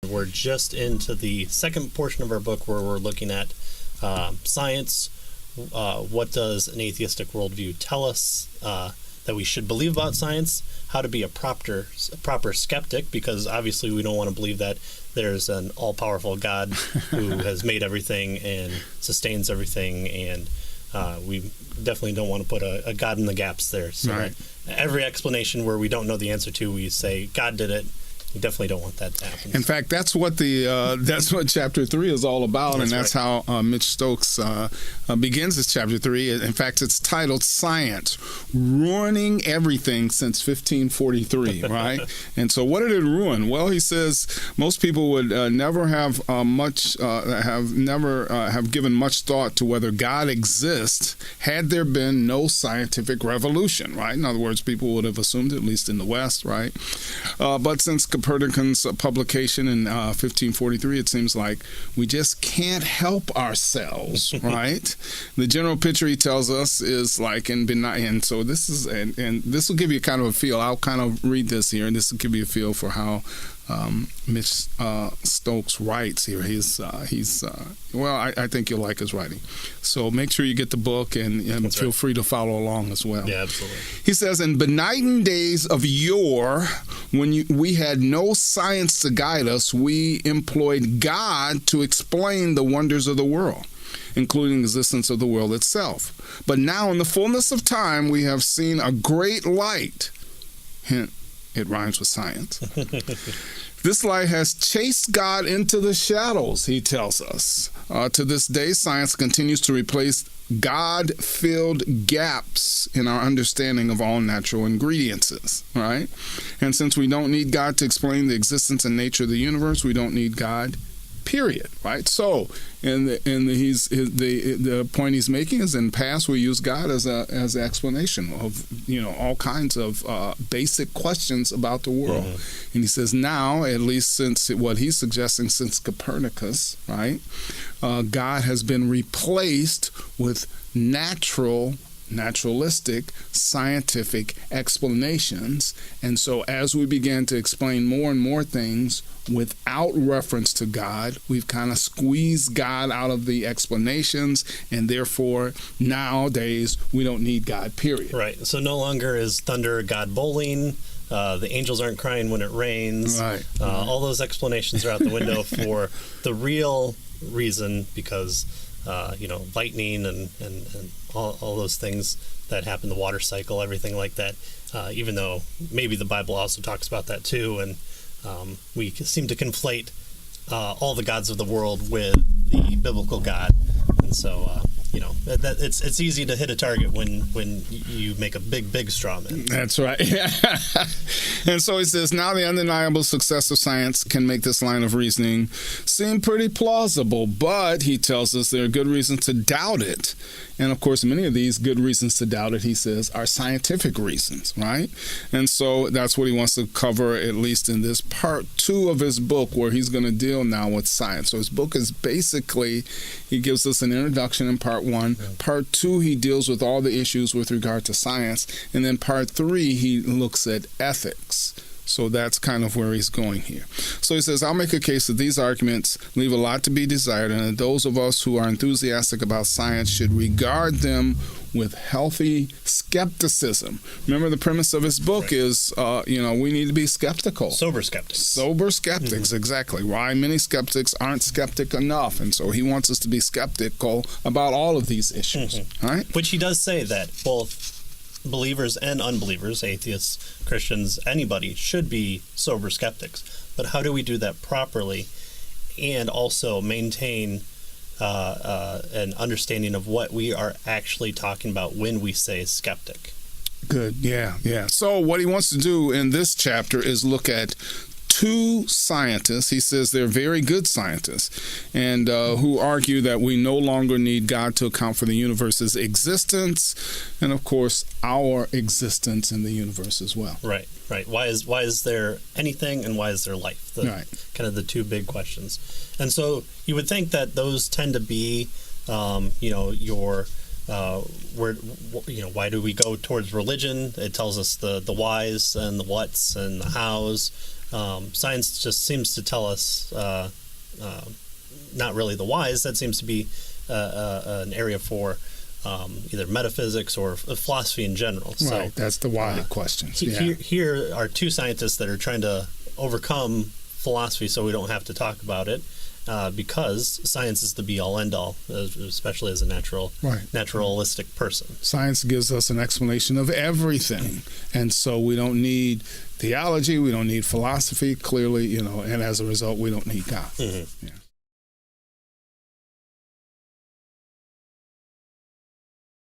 We're just into the second portion of our book where we're looking at science. What does an atheistic worldview tell us that we should believe about science? How to be a proper skeptic, because obviously we don't want to believe that there's an all-powerful God who has made everything and sustains everything, and we definitely don't want to put a God in the gaps there. So right. Every explanation where we don't know the answer to, we say God did it. We definitely don't want that to happen. In fact, that's what chapter 3 is all about, and that's right. how Mitch Stokes begins his chapter 3. In fact, it's titled "Science: Ruining Everything Since 1543." Right? And so, what did it ruin? Well, he says most people would never have given much thought to whether God exists had there been no scientific revolution. Right? In other words, people would have assumed, at least in the West, right? But since Copernicus' publication in 1543, it seems like we just can't help ourselves, right? The general picture he tells us is like in benign, and so this is, and this will give you kind of a feel. I'll kind of read this here, and this will give you a feel for how Mitch Stokes writes here. I think you'll like his writing. So make sure you get the book and feel free to follow along as well. Yeah, absolutely. He says, in benighted days of yore, when we had no science to guide us, we employed God to explain the wonders of the world, including the existence of the world itself. But now, in the fullness of time, we have seen a great light. Hint, it rhymes with science. This light has chased God into the shadows, he tells us. To this day, science continues to replace God-filled gaps in our understanding of all natural ingredients, right? And since we don't need God to explain the existence and nature of the universe, we don't need God, period, right? So, the point he's making is, in the past we use God as an explanation of all kinds of basic questions about the world, and he says now, at least since what he's suggesting since Copernicus, right, God has been replaced with naturalistic, scientific explanations. And so as we began to explain more and more things without reference to God, we've kind of squeezed God out of the explanations, and therefore nowadays we don't need God, period. Right. So no longer is thunder God bowling. The angels aren't crying when it rains. Right. All those explanations are out the window for the real reason, because lightning and all those things that happen, the water cycle, everything like that, even though maybe the Bible also talks about that too, and we seem to conflate all the gods of the world with the biblical God. And so it's easy to hit a target when you make a big straw man. That's right. And so he says, now the undeniable success of science can make this line of reasoning seem pretty plausible, but he tells us there are good reasons to doubt it. And of course, many of these good reasons to doubt it, he says, are scientific reasons, right? And so that's what he wants to cover, at least in this part 2 of his book, where he's going to deal now with science. So his book is basically, he gives us an introduction in part 1. Yeah. Part 2, he deals with all the issues with regard to science. And then part 3, he looks at ethics. So that's kind of where he's going here. So he says, I'll make a case that these arguments leave a lot to be desired, and that those of us who are enthusiastic about science should regard them with healthy skepticism. Remember, the premise of his book is, we need to be skeptical. Sober skeptics. Sober skeptics, exactly. Why many skeptics aren't skeptic enough. And so he wants us to be skeptical about all of these issues. Right? Which he does say that both believers and unbelievers, atheists, Christians, anybody should be sober skeptics. But how do we do that properly and also maintain an understanding of what we are actually talking about when we say skeptic? Good. Yeah. So what he wants to do in this chapter is look at 2 scientists. He says they're very good scientists, and who argue that we no longer need God to account for the universe's existence, and of course our existence in the universe as well. Right. Why is there anything, and why is there life? Kind of the 2 big questions. And so you would think that those tend to be, why do we go towards religion? It tells us the whys and the whats and the hows. Science just seems to tell us not really the whys. That seems to be an area for either metaphysics or philosophy in general. Right, So that's the why questions. Here are two scientists that are trying to overcome philosophy so we don't have to talk about it, because science is the be-all, end-all, especially as a naturalistic person. Science gives us an explanation of everything, and so we don't need theology, we don't need philosophy, clearly, and as a result, we don't need God. Mm-hmm. Yeah.